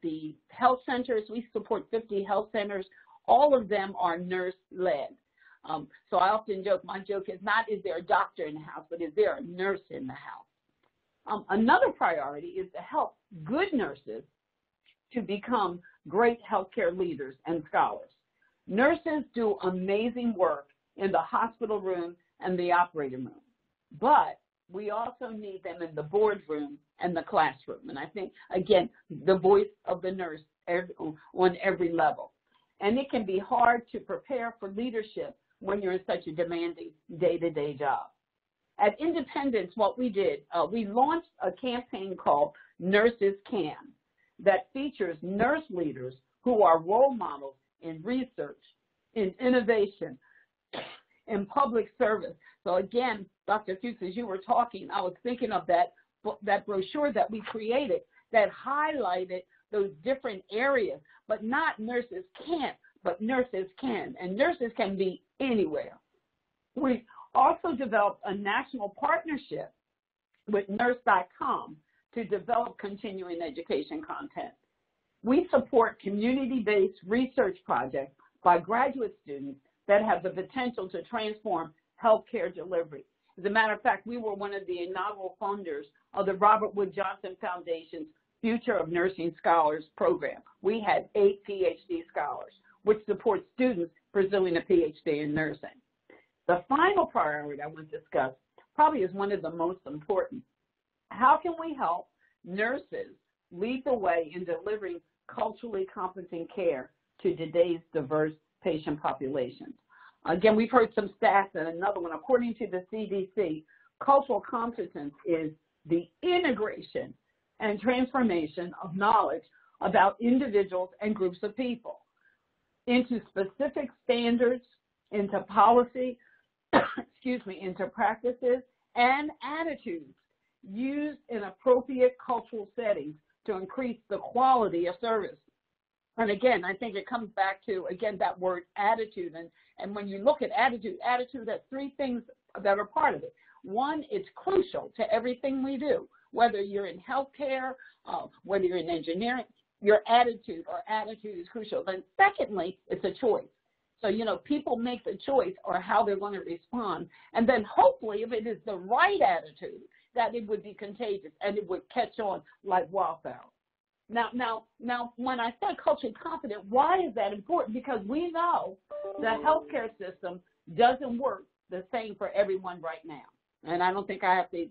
the health centers, we support 50 health centers. All of them are nurse-led. So I often joke, my joke is not, is there a doctor in the house, but is there a nurse in the house? Another priority is to help good nurses to become great healthcare leaders and scholars. Nurses do amazing work in the hospital room and the operating room, but we also need them in the boardroom and the classroom. And I think, again, the voice of the nurse on every level. And it can be hard to prepare for leadership when you're in such a demanding day-to-day job. At Independence, what we did, we launched a campaign called Nurses Can that features nurse leaders who are role models in research, in innovation, in public service. So again, Dr. Fuchs, as you were talking, I was thinking of that brochure that we created that highlighted those different areas, but not nurses can't, but nurses can, and nurses can be anywhere. We also developed a national partnership with nurse.com to develop continuing education content. We support community-based research projects by graduate students that have the potential to transform healthcare delivery. As a matter of fact, we were one of the inaugural funders of the Robert Wood Johnson Foundation's Future of Nursing Scholars program. We had 8 PhD scholars, which supports students pursuing a PhD in nursing. The final priority I want to discuss probably is one of the most important. How can we help nurses lead the way in delivering culturally competent care to today's diverse patient populations? Again, we've heard some stats and another one. According to the CDC, cultural competence is the integration and transformation of knowledge about individuals and groups of people into specific standards, into policy, into practices and attitudes used in appropriate cultural settings to increase the quality of service. And again, I think it comes back to, again, that word attitude. And when you look at attitude has 3 things that are part of it. One, it's crucial to everything we do, whether you're in healthcare, whether you're in engineering, your attitude is crucial. Then secondly, it's a choice. So, you know, people make the choice or how they're going to respond. And then hopefully, if it is the right attitude, that it would be contagious and it would catch on like wildfire. Now, when I say culturally competent, why is that important? Because we know the healthcare system doesn't work the same for everyone right now. And I don't think I have to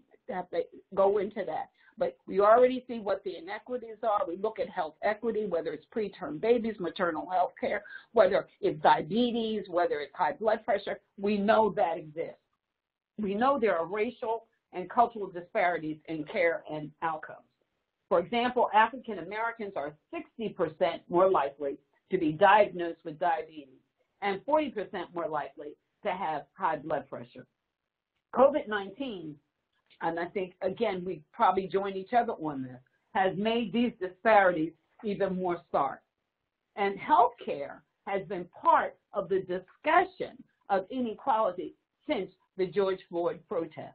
go into that. But we already see what the inequities are. We look at health equity, whether it's preterm babies, maternal health care, whether it's diabetes, whether it's high blood pressure. We know that exists. We know there are racial and cultural disparities in care and outcomes. For example, African Americans are 60% more likely to be diagnosed with diabetes and 40% more likely to have high blood pressure. COVID-19, and I think, again, we probably join each other on this, has made these disparities even more stark. And healthcare has been part of the discussion of inequality since the George Floyd protests.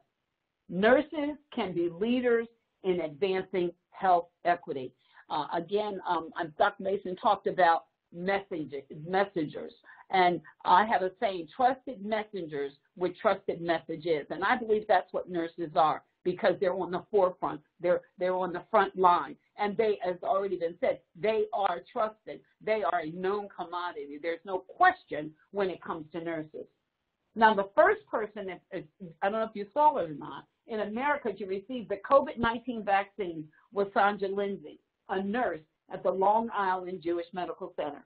Nurses can be leaders in advancing health equity. Dr. Mason talked about messengers. And I have a saying, trusted messengers with trusted messages. And I believe that's what nurses are, because they're on the forefront. They're on the front line. And they, as already been said, they are trusted. They are a known commodity. There's no question when it comes to nurses. Now, the first person, I don't know if you saw it or not, in America to receive the COVID-19 vaccine was Sandra Lindsay, a nurse at the Long Island Jewish Medical Center.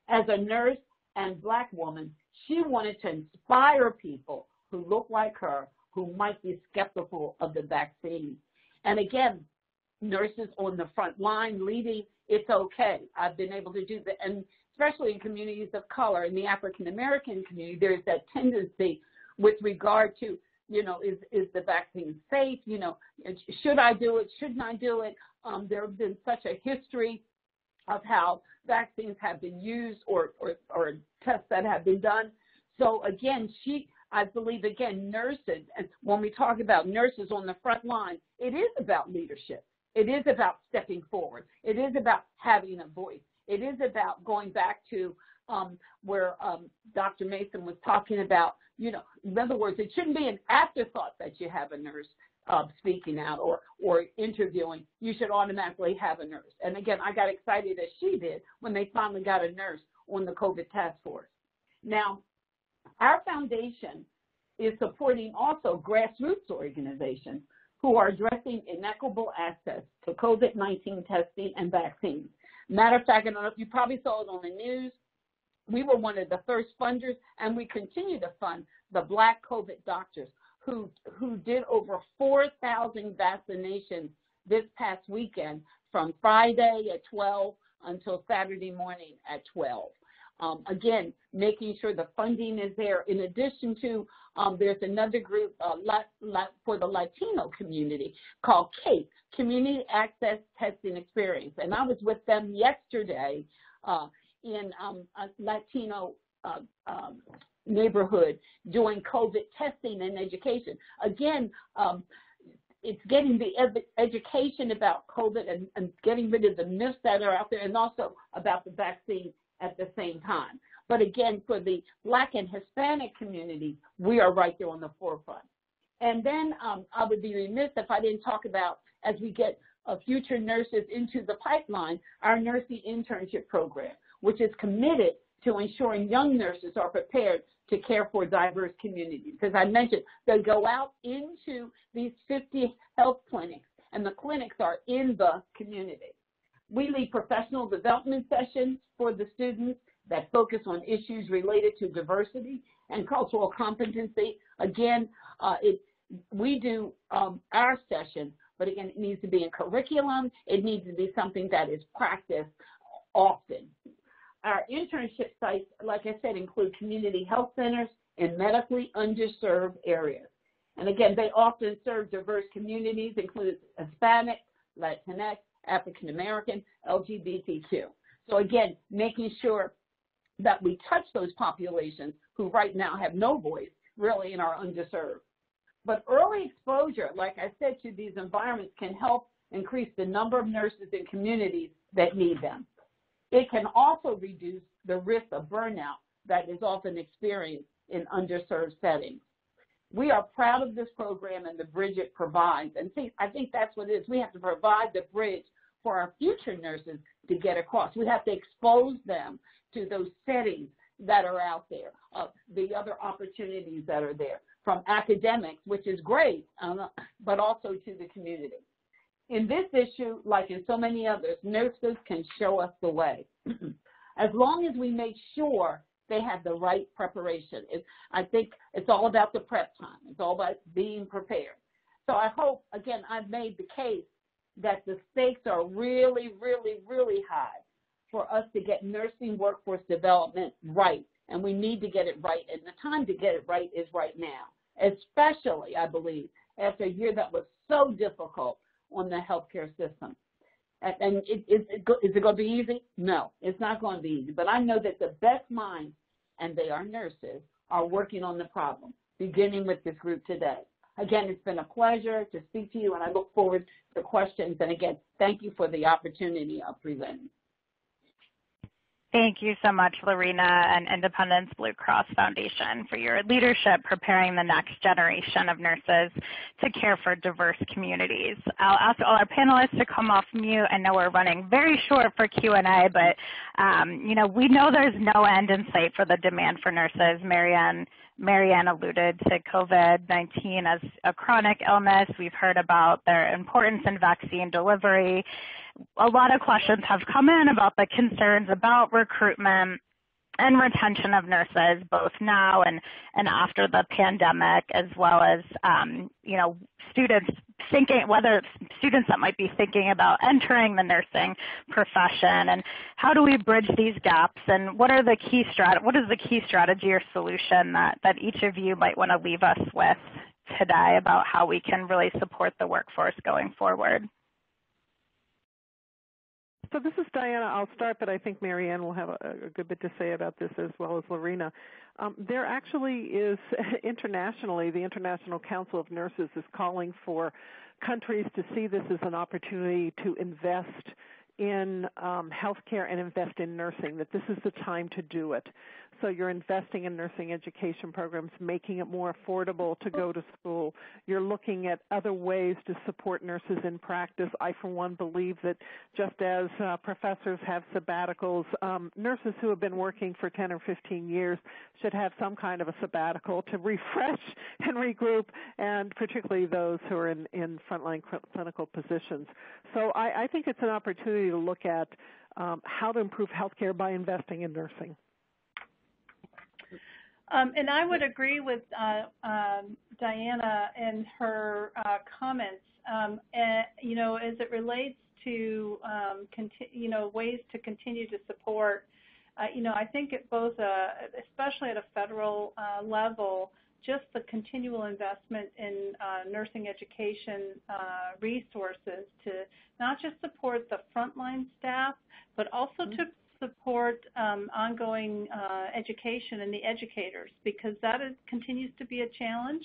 As a nurse and Black woman, she wanted to inspire people who look like her, who might be skeptical of the vaccine. And again, nurses on the front line leading, it's okay. I've been able to do that, and especially in communities of color, in the African American community, there's that tendency with regard to, you know, is the vaccine safe? You know, should I do it? Shouldn't I do it? There has been such a history of how vaccines have been used or tests that have been done. So again, I believe, again, nurses, and when we talk about nurses on the front line, it is about leadership. It is about stepping forward. It is about having a voice. It is about going back to where Dr. Mason was talking about, you know, in other words, it shouldn't be an afterthought that you have a nurse speaking out or interviewing. You should automatically have a nurse. And again, I got excited as she did when they finally got a nurse on the COVID task force. Now, our foundation is supporting also grassroots organizations who are addressing inequitable access to COVID-19 testing and vaccines. Matter of fact, I don't know if you probably saw it on the news, we were one of the first funders, and we continue to fund the Black COVID doctors who did over 4,000 vaccinations this past weekend from Friday at 12 until Saturday morning at 12. Again, making sure the funding is there. In addition to, there's another group for the Latino community called CAPE, Community Access Testing Experience. And I was with them yesterday in a Latino neighborhood doing COVID testing and education. Again, it's getting the education about COVID and getting rid of the myths that are out there, and also about the vaccine at the same time. But again, for the Black and Hispanic community, we are right there on the forefront. And then I would be remiss if I didn't talk about, as we get future nurses into the pipeline, our nursing internship program, which is committed to ensuring young nurses are prepared to care for diverse communities. As I mentioned, they go out into these 50 health clinics, and the clinics are in the community. We lead professional development sessions for the students that focus on issues related to diversity and cultural competency. Again, we do our session, but again, it needs to be in curriculum. It needs to be something that is practiced often. Our internship sites, like I said, include community health centers in medically underserved areas. And again, they often serve diverse communities, including Hispanic, Latinx, African American, LGBTQ. So again, making sure that we touch those populations who right now have no voice really and are underserved. But early exposure, like I said, to these environments can help increase the number of nurses in communities that need them. It can also reduce the risk of burnout that is often experienced in underserved settings. We are proud of this program and the bridge it provides. And see, I think that's what it is. We have to provide the bridge for our future nurses to get across. We have to expose them to those settings that are out there, the other opportunities that are there, from academics, which is great, but also to the community. In this issue, like in so many others, nurses can show us the way. As long as we make sure they have the right preparation. I think it's all about the prep time. It's all about being prepared. So I hope, again, I've made the case that the stakes are really, really, really high for us to get nursing workforce development right. And we need to get it right. And the time to get it right is right now, especially, I believe, after a year that was so difficult on the healthcare system. And is it going to be easy? No, it's not going to be easy. But I know that the best minds, and they are nurses, are working on the problem, beginning with this group today. Again, it's been a pleasure to speak to you, and I look forward to questions. And again, thank you for the opportunity of presenting.
Thank you so much, Lorena and Independence Blue Cross Foundation, for your leadership preparing the next generation of nurses to care for diverse communities. I'll ask all our panelists to come off mute. I know we're running very short for Q&A, but we know there's no end in sight for the demand for nurses. Marianne alluded to COVID-19 as a chronic illness. We've heard about their importance in vaccine delivery. A lot of questions have come in about the concerns about recruitment and retention of nurses, both now and after the pandemic, as well as, students thinking, whether it's students that might be thinking about entering the nursing profession, and how do we bridge these gaps, and what is the key strategy or solution that each of you might want to leave us with today about how we can really support the workforce going forward?
So this is Diana. I'll start, but I think Marianne will have a good bit to say about this, as well as Lorena. There actually is, internationally, the International Council of Nurses is calling for countries to see this as an opportunity to invest in healthcare and invest in nursing, that this is the time to do it. So you're investing in nursing education programs, making it more affordable to go to school. You're looking at other ways to support nurses in practice. I, for one, believe that just as professors have sabbaticals, nurses who have been working for 10 or 15 years should have some kind of a sabbatical to refresh and regroup, and particularly those who are in frontline clinical positions. So I think it's an opportunity to look at how to improve healthcare by investing in nursing.
And I would agree with Diana and her comments. As it relates to ways to continue to support, I think at both, especially at a federal level, just the continual investment in nursing education resources to not just support the frontline staff, but also to support ongoing education and the educators, because that continues to be a challenge,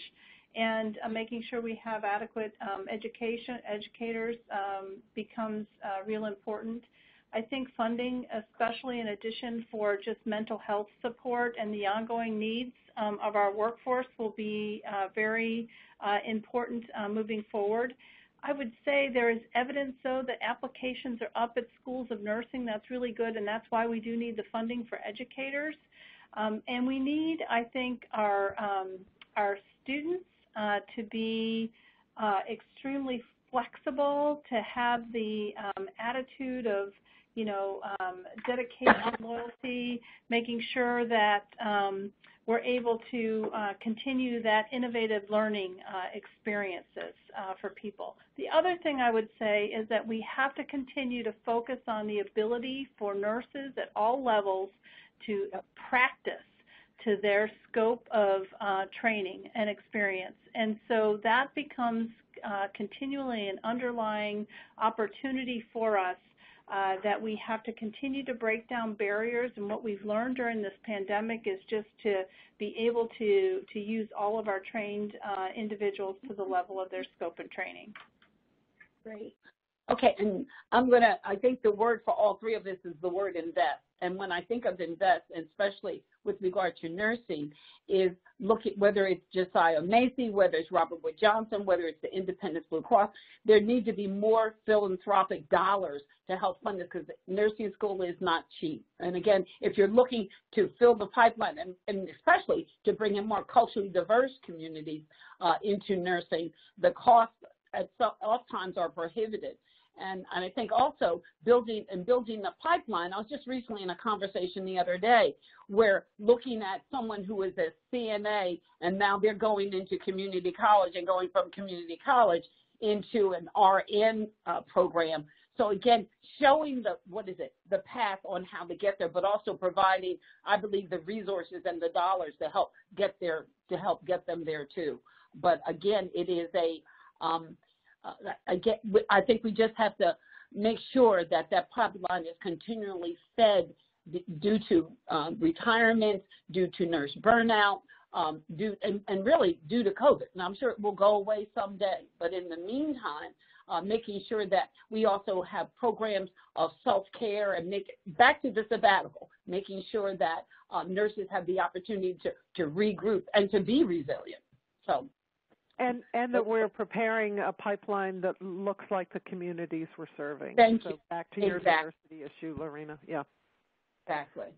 and making sure we have adequate educators becomes real important. I think funding, especially in addition for just mental health support and the ongoing needs of our workforce, will be very important moving forward. I would say there is evidence, though, that applications are up at schools of nursing. That's really good, and that's why we do need the funding for educators. And we need, I think, our students to be extremely flexible, to have the attitude of, dedication, loyalty, making sure that we're able to continue that innovative learning experiences for people. The other thing I would say is that we have to continue to focus on the ability for nurses at all levels to practice to their scope of training and experience. And so that becomes continually an underlying opportunity for us that we have to continue to break down barriers. And what we've learned during this pandemic is just to be able to use all of our trained individuals to the level of their scope and training.
Great. Okay, and I think the word for all three of this is the word invest. And when I think of invest, especially with regard to nursing, is look at whether it's Josiah Macy, whether it's Robert Wood Johnson, whether it's the Independence Blue Cross, there need to be more philanthropic dollars to help fund this, because nursing school is not cheap. And again, if you're looking to fill the pipeline and especially to bring in more culturally diverse communities into nursing, the costs oftentimes are prohibitive. And I think also building the pipeline. I was just recently in a conversation the other day where looking at someone who is a CNA and now they're going into community college and going from community college into an RN program. So again, showing the path on how to get there, but also providing, I believe, the resources and the dollars to help get them there too. But again, it is I think we just have to make sure that pipeline is continually fed due to retirement, due to nurse burnout, and really due to COVID. And I'm sure it will go away someday. But in the meantime, making sure that we also have programs of self-care and back to the sabbatical, making sure that nurses have the opportunity to regroup and to be resilient. So.
And that we're preparing a pipeline that looks like the communities we're serving.
Thank
so
you.
Back to your diversity issue, Lorena. Yeah.
Exactly.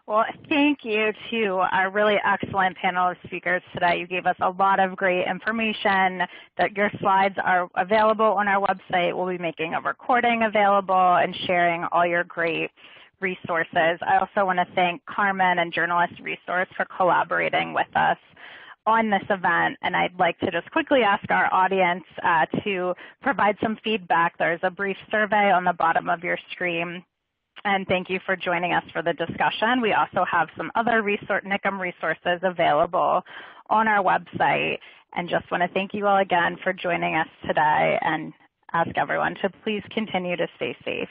Well, thank you to our really excellent panel of speakers today. You gave us a lot of great information. That your slides are available on our website. We'll be making a recording available and sharing all your great resources. I also want to thank Carmen and Journalist Resource for collaborating with us on this event, and I'd like to just quickly ask our audience to provide some feedback. There's a brief survey on the bottom of your screen, and thank you for joining us for the discussion. We also have some other NICM resources available on our website, and just want to thank you all again for joining us today and ask everyone to please continue to stay safe.